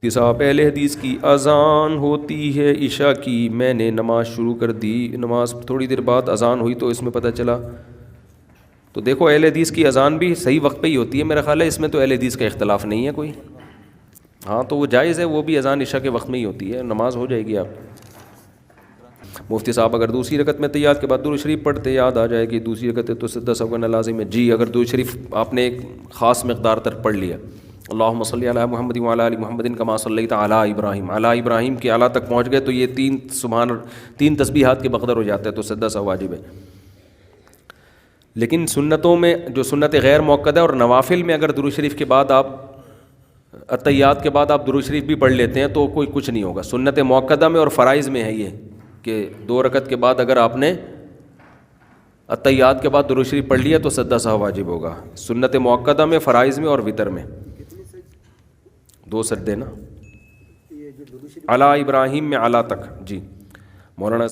کہ صاحب اہل حدیث کی اذان ہوتی ہے عشاء کی، میں نے نماز شروع کر دی، نماز تھوڑی دیر بعد اذان ہوئی تو اس میں پتہ چلا. تو دیکھو اہل حدیث کی اذان بھی صحیح وقت پہ ہی ہوتی ہے میرا خیال ہے، اس میں تو اہل حدیث کا اختلاف نہیں ہے کوئی. ہاں تو وہ جائز ہے، وہ بھی اذان عشاء کے وقت میں ہی ہوتی ہے، نماز ہو جائے گی آپ. مفتی صاحب اگر دوسری رکعت میں تحیات کے بعد درود شریف پڑھتے یاد آ جائے کہ دوسری رکعت ہے تو سجدہ سہو کرنا لازم ہے. جی اگر درود شریف آپ نے ایک خاص مقدار تک پڑھ لیا، اللہم صلی علی محمد وعلی آل محمد کما صلیت علی ابراہیم، علی ابراہیم کے اعلیٰ تک پہنچ گئے تو یہ تین تسبیحات کے بقدر ہو جاتا ہے تو سجدہ سہو واجب ہے. لیکن سنتوں میں جو سنت غیر موقدہ اور نوافل میں اگر درود شریف کے بعد آپ التحیات کے بعد آپ درود شریف بھی پڑھ لیتے ہیں تو کوئی کچھ نہیں ہوگا. سنت موقدہ میں اور فرائض میں ہے یہ کہ 2 رکعت کے بعد اگر آپ نے التحیات کے بعد درود شریف پڑھ لیا تو سجدہ سہو واجب ہوگا. سنت موقدہ میں، فرائض میں اور وتر میں 2 سجدے نا. علی ابراہیم میں اعلیٰ تک. جی مولانا